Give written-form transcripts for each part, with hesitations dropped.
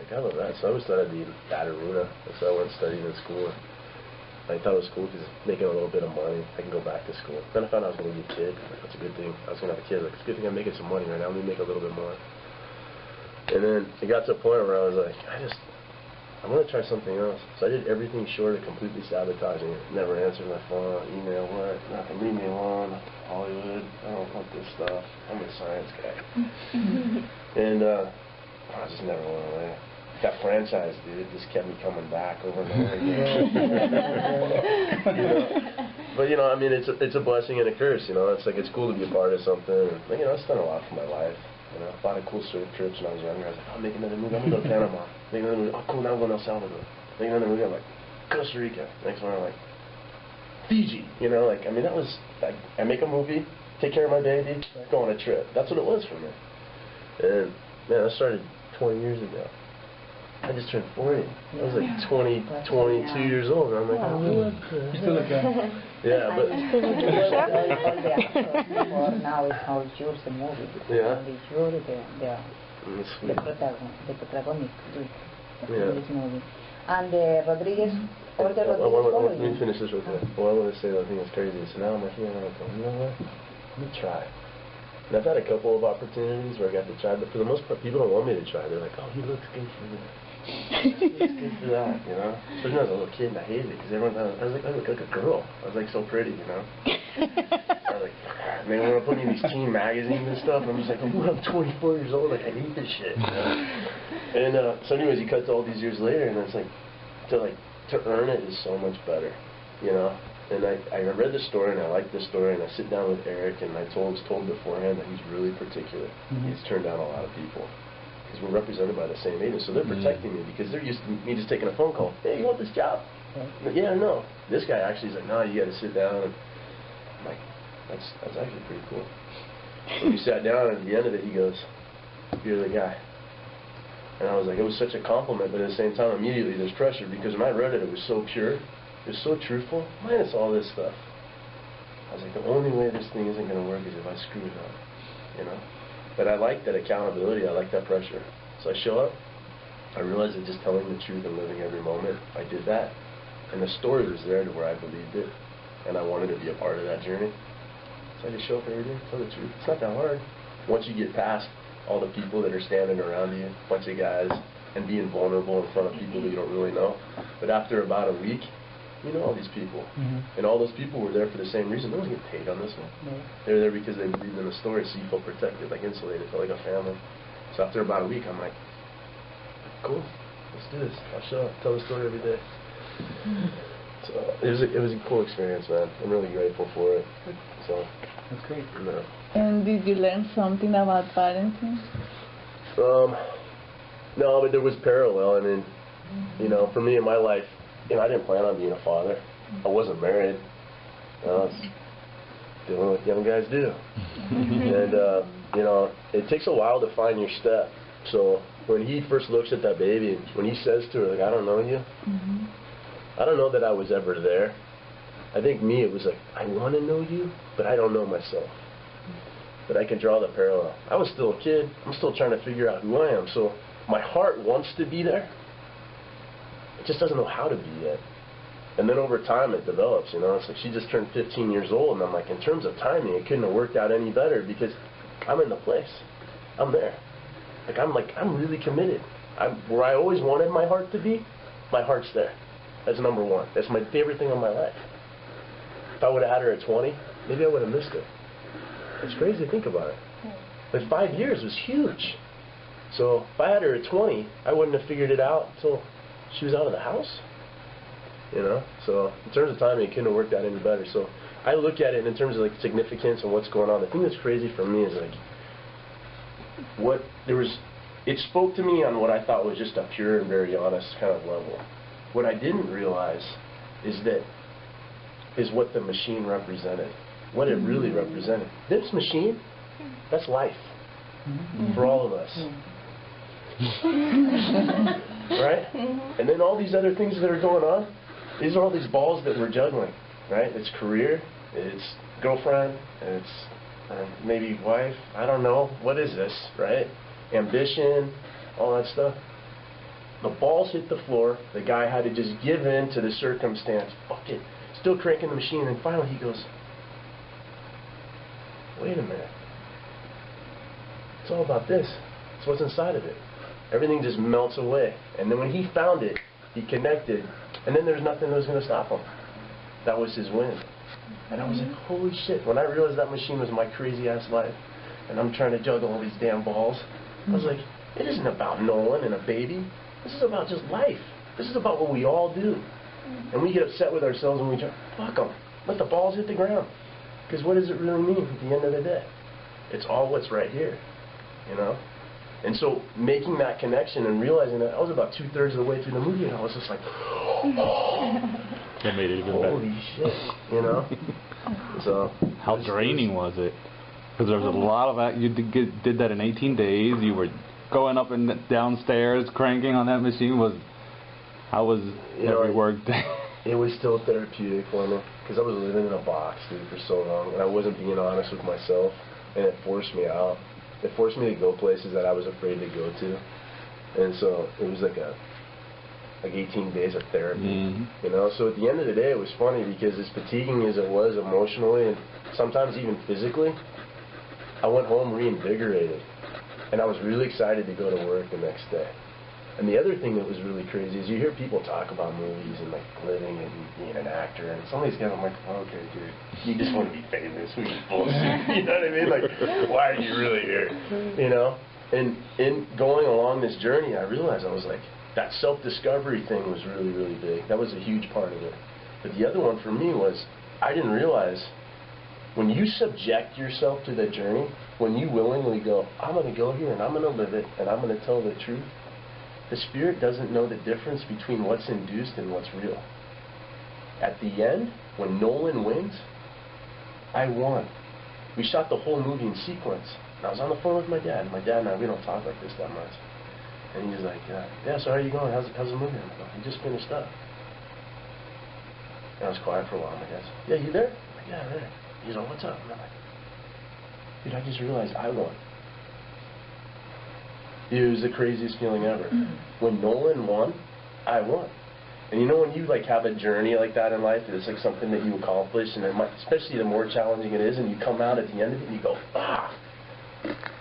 like, I love that. So I always thought I'd be that arena. So I went and studied in school. I thought it was cool because making a little bit of money, I can go back to school. Then I found out I was going to be a kid. Like, that's a good thing. I was going to have a kid. Like, it's a good thing I'm making some money right now. Let me make a little bit more. And then it got to a point where I was like, I want to try something else. So I did everything short of completely sabotaging it. Never answered my phone, email, work, nothing. Leave me alone. Hollywood. I don't want this stuff. I'm a science guy. And I just never went away. That franchise, dude, just kept me coming back over and over again. You know? But, you know, I mean, it's a blessing and a curse, you know. It's like, it's cool to be a part of something. And, you know, I've done a lot for my life. You know, a lot of cool surf trips when I was younger. I was like, I'll make another movie. I'm going to go to Panama. Make another movie. Oh, cool, now I'm going to El Salvador. Make another movie. I'm like, Costa Rica. Next one, I'm like, Fiji. You know, like, I mean, that was, I make a movie, take care of my baby, go on a trip. That's what it was for me. And, man, I started 20 years ago. I just turned 40. I was like 22 years old. And I'm like, oh, what the You still look young. Yeah, but... Now it's how yours the movie. Yeah. Only you're the protagonist in this movie. And Rodriguez, all the Rodriguez let me finish this real quick. Well, I want to say the thing that's crazy. So now I'm like, you know what? Let me try. And I've had a couple of opportunities where I got to try, but for the most part, people don't want me to try. They're like, oh, he looks good for this. He looks good for that, you know? Especially when I was a little kid and I hated it, because everyone thought, I was like, I look like a girl. I was like so pretty, you know? I was like, and they want to put me in these teen magazines and stuff, and I'm just like, oh, I'm 24 years old, like, I hate this shit, you know? And so anyways, you cut to all these years later, and it's like, to earn it is so much better, you know? And I read the story, and I liked the story, and I sit down with Eric, and I was told beforehand that he's really particular. He's turned down a lot of people, because we're represented by the same agent, so they're protecting me, because they're used to me just taking a phone call. Hey, you want this job? Like, yeah, no. This guy actually is like, no, you got to sit down, and I'm like, that's actually pretty cool. So we sat down, and at the end of it, he goes, you're the guy. And I was like, it was such a compliment, but at the same time, immediately there's pressure, because when I read it, it was so pure. It was so truthful, minus all this stuff. I was like, the only way this thing isn't going to work is if I screw it up, you know? But I like that accountability, I like that pressure. So I show up, I realized that just telling the truth and living every moment, I did that. And the story was there to where I believed it, and I wanted to be a part of that journey. So I just show up every day, tell the truth. It's not that hard. Once you get past all the people that are standing around you, a bunch of guys, and being vulnerable in front of people that you don't really know. But after about a week, you know all these people. And all those people were there for the same reason. No one's getting paid on this one. They're there because they believed in the story, so you feel protected, like insulated, feel like a family. So after about a week, I'm like, cool, let's do this. I'll show up, tell the story every day. So it was a cool experience, man. I'm really grateful for it. So that's great. No. And did you learn something about parenting? No, but there was parallel. I mean, you know, for me in my life, you know, I didn't plan on being a father. I wasn't married. I was doing what young guys do. And, you know, it takes a while to find your step. So when he first looks at that baby, when he says to her, like, I don't know you, I don't know that I was ever there. I think me, it was like, I want to know you, but I don't know myself. But I can draw the parallel. I was still a kid. I'm still trying to figure out who I am. So my heart wants to be there. It just doesn't know how to be yet. And then over time it develops, you know. It's like she just turned 15 years old, and I'm like, in terms of timing, it couldn't have worked out any better because I'm in the place. I'm there. I'm really committed. Where I always wanted my heart to be, my heart's there. That's number one. That's my favorite thing in my life. If I would have had her at 20, maybe I would have missed it. It's crazy to think about it. But 5 years was huge. So if I had her at 20, I wouldn't have figured it out until she was out of the house. You know? So in terms of timing, it couldn't have worked out any better. So I look at it in terms of like significance and what's going on. The thing that's crazy for me is like it spoke to me on what I thought was just a pure and very honest kind of level. What I didn't realize is what the machine represented. What it really represented. This machine, that's life. For all of us. Right? And then all these other things that are going on, these are all these balls that we're juggling. Right? It's career, it's girlfriend, it's maybe wife, I don't know. What is this? Right? Ambition, all that stuff. The balls hit the floor. The guy had to just give in to the circumstance. Fuck it. Still cranking the machine. And finally he goes, wait a minute. It's all about this. It's what's inside of it. Everything just melts away. And then when he found it, he connected. And then there's nothing that was going to stop him. That was his win. And I was like, holy shit. When I realized that machine was my crazy-ass life, and I'm trying to juggle all these damn balls, I was like, it isn't about Nolan and a baby. This is about just life. This is about what we all do. And we get upset with ourselves and we try, fuck them. Let the balls hit the ground. Because what does it really mean at the end of the day? It's all what's right here, you know? And so making that connection and realizing that, I was about 2/3 of the way through the movie, and I was just like, that made it even better. Holy shit, you know? So how draining was it? Because there was a lot of that. You did that in 18 days. You were going up and downstairs, cranking on that machine. How was every work day? It was still therapeutic for me, because I was living in a box, dude, for so long, and I wasn't being honest with myself, and it forced me out. It forced me to go places that I was afraid to go to. And so it was like 18 days of therapy, you know? So at the end of the day, it was funny, because as fatiguing as it was emotionally and sometimes even physically, I went home reinvigorated. And I was really excited to go to work the next day. And the other thing that was really crazy is you hear people talk about movies and like living and being an actor, and some of these guys, I'm like, oh, okay, dude, you just want to be famous, which is bullshit. You know what I mean? Like, why are you really here? You know? And in going along this journey, I realized I was like, that self-discovery thing was really, really big. That was a huge part of it. But the other one for me was, I didn't realize when you subject yourself to the journey, when you willingly go, I'm going to go here and I'm going to live it and I'm going to tell the truth, the spirit doesn't know the difference between what's induced and what's real. At the end, when Nolan wins, I won. We shot the whole movie in sequence. And I was on the phone with my dad. My dad and I, we don't talk like this that much. And he's like, yeah, so how are you going? How's the movie? I'm like, we just finished up. And I was quiet for a while. I'm like, yeah, you there? I'm like, yeah, I'm there. He's like, what's up? And I'm like, dude, I just realized I won. It was the craziest feeling ever. When Nolan won, I won. And you know when you like have a journey like that in life, it's like something that you accomplish, and it might, especially the more challenging it is, and you come out at the end of it and you go, ah,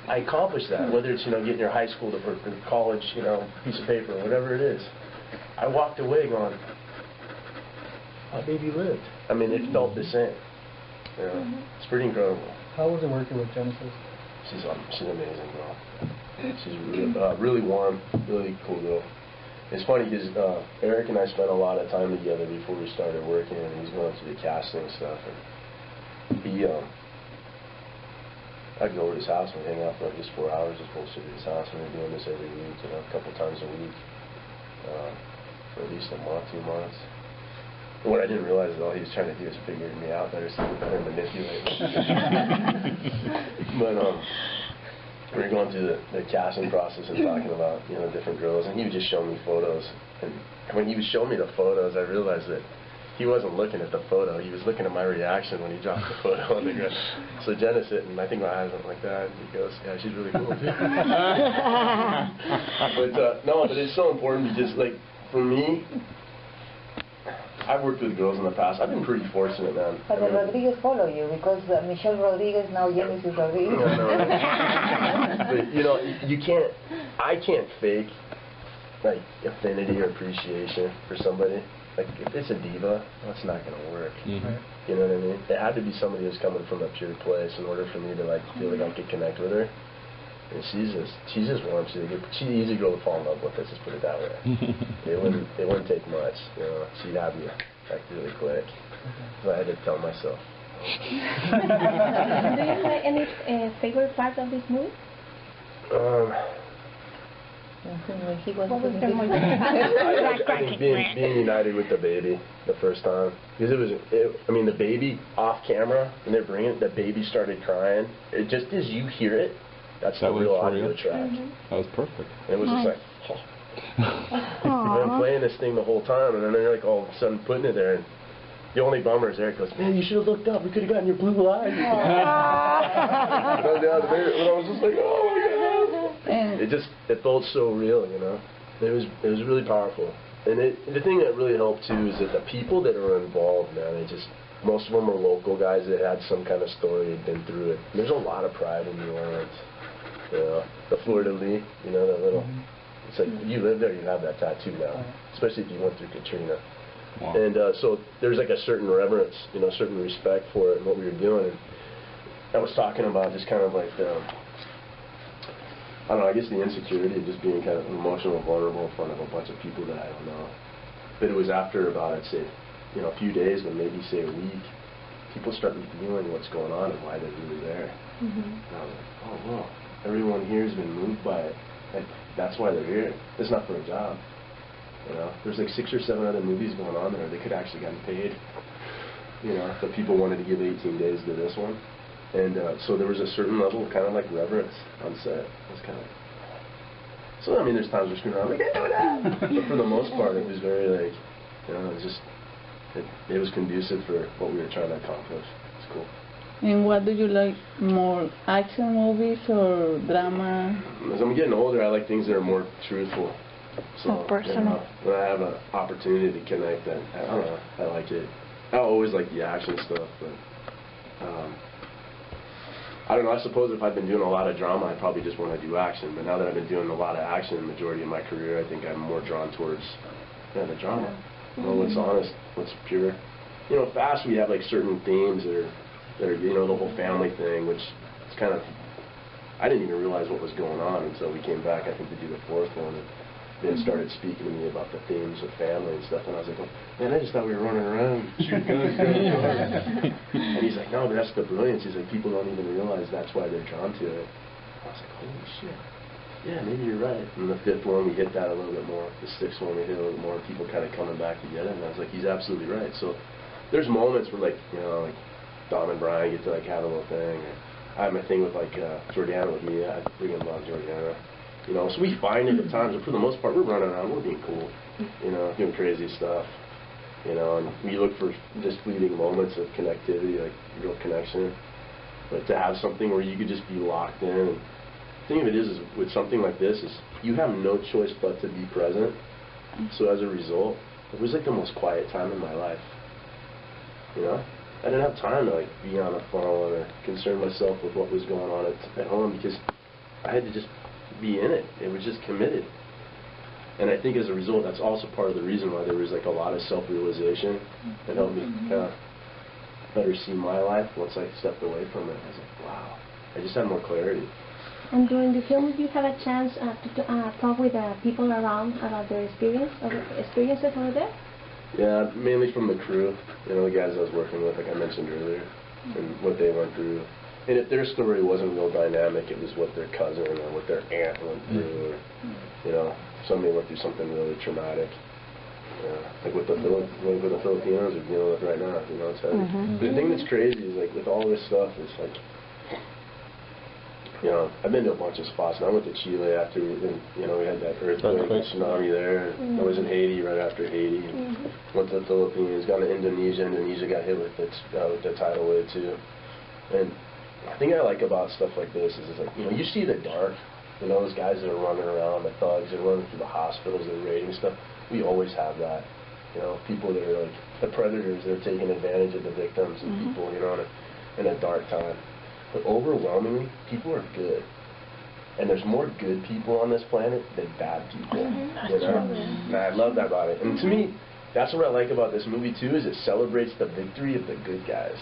I accomplished that. Whether it's, you know, getting your high school or college, you know, piece of paper, whatever it is. I walked away going, my baby lived. I mean, it felt the same. You know, it's pretty incredible. How was it working with Genesis? She's amazing, girl. She's really warm, really cool girl. It's funny because Eric and I spent a lot of time together before we started working, and he's going through the casting stuff. And I'd go over to his house and hang out for like just 4 hours, just bullshit at his house, and we're doing this every week, you know, a couple times a week, for at least a month, 2 months. And what I didn't realize is all he was trying to do is figure me out better so he could better manipulate me. But we were going through the casting process and talking about, you know, different girls, and he would just show me photos. And when he was showing me the photos, I realized that he wasn't looking at the photo. He was looking at my reaction when he dropped the photo on the ground. So Jenna's sitting, I think my eyes went like that, and he goes, yeah, she's really cool too. But it's so important because, like, for me, I've worked with girls in the past. I've been pretty fortunate, man. But the Rodriguez follow you because Michelle Rodriguez, now Genesis Rodriguez. But, you know, I can't fake, like, affinity or appreciation for somebody. Like, if it's a diva, that's not going to work. Mm-hmm. You know what I mean? It had to be somebody who's coming from a pure place in order for me to, like, feel like I could connect with her. And she's just warm. She's an easy girl to fall in love with. Let's just put it that way. It wouldn't take much. You know, she'd have you like really quick. So I had to tell myself. Do you have any favorite part of this movie? I think being united with the baby the first time, because the baby off camera when they're bringing it, the baby started crying. It just as you hear it. That's the real audio track. That was perfect. And it was just like, I'm playing this thing the whole time, and then they're like all of a sudden putting it there. And the only bummer is Eric goes, man, you should have looked up. We could have gotten your blue eye. And I was just like, oh my God. It felt so real, you know. It was really powerful. And the thing that really helped too is that the people that are involved, man, most of them are local guys that had some kind of story, had been through it. And there's a lot of pride in New Orleans. You know, the Fleur-de-Lis, you know, that little, it's like, if you live there, you have that tattoo now, especially if you went through Katrina. Wow. And so there's like a certain reverence, you know, certain respect for it and what we were doing. And I was talking about just kind of like, I don't know, I guess the insecurity of just being kind of emotional and vulnerable in front of a bunch of people that I don't know. But it was after about, I'd say, you know, a few days, but maybe say a week, people start revealing what's going on and why they're really there. And I was like, oh, wow, everyone here has been moved by it. Like, that's why they're here. It's not for a job. You know, there's like 6 or 7 other movies going on there. They could actually gotten paid. You know, but people wanted to give 18 days to this one. And so there was a certain level of kind of like reverence on set. It was kind of like, so I mean, there's times we're screwing around, we can't do that. But for the most part, it was very like, you know, it was just, it was conducive for what we were trying to accomplish. It's cool. And what do you like more, action movies or drama? As I'm getting older, I like things that are more truthful. So, personal. You know, when I have an opportunity to connect, I don't know, I like it. I always like the action stuff, but I don't know, I suppose if I'd been doing a lot of drama, I'd probably just want to do action. But now that I've been doing a lot of action the majority of my career, I think I'm more drawn towards the drama. You know, what's honest, what's pure. You know, Fast, we have like certain themes that are, you know, the whole family thing, which is kind of, I didn't even realize what was going on until we came back, I think, to do the 4th one. And they started speaking to me about the themes of family and stuff, and I was like, oh, man, I just thought we were running around shooting guns. And he's like, no, but that's the brilliance. He's like, people don't even realize that's why they're drawn to it. I was like, holy shit. Yeah, maybe you're right. And the 5th one, we hit that a little bit more. The 6th one, we hit a little more. People kind of coming back together, and I was like, he's absolutely right. So there's moments where, like, you know, like Dom and Brian get to like have a little thing. Or I have my thing with like Jordana with me. I freaking love Jordana. You know, so we find it at times, but for the most part, we're running around, we're being cool, you know, doing crazy stuff, you know, and we look for just fleeting moments of connectivity, like real connection. But to have something where you could just be locked in, and the thing of it is with something like this, is you have no choice but to be present. So as a result, it was like the most quiet time in my life, you know. I didn't have time to like be on the phone or concern myself with what was going on at home, because I had to just be in it. It was just committed. And I think as a result, that's also part of the reason why there was like a lot of self-realization that helped me kind of better see my life once I stepped away from it. I was like, wow, I just had more clarity. And during the film, did you have a chance to talk with people around about their experiences over there? Yeah, mainly from the crew, you know, the guys I was working with, like I mentioned earlier, and what they went through. And if their story wasn't real dynamic, it was what their cousin or what their aunt went through, or, you know, somebody went through something really traumatic. Like what the Filipinos are dealing with right now, you know, it's heavy. But the thing that's crazy is, like, with all this stuff, it's like, you know, I've been to a bunch of spots, and I went to Chile after, you know, we had that earthquake and tsunami there. I was in Haiti right after Haiti, and went to the Philippines, got to Indonesia. Indonesia got hit with the tidal wave too. And the thing I like about stuff like this is, like, you know, you see the dark, you know, those guys that are running around, the thugs that are running through the hospitals, they're raiding stuff. We always have that, you know, people that are like the predators, they're taking advantage of the victims and people, you know, in a dark time. But overwhelmingly, people are good. And there's more good people on this planet than bad people, you know? And I love that about it. And to me, that's what I like about this movie too, is it celebrates the victory of the good guys.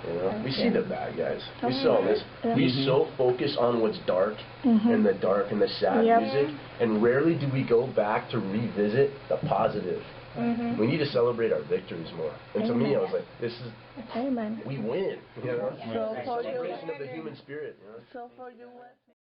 You know, we see the bad guys. We saw this. We so focus on what's dark and the dark and the sad music, and rarely do we go back to revisit the positive. We need to celebrate our victories more. And to me, I was like, this is, we win. You know, celebration of the human spirit. You know? So for you,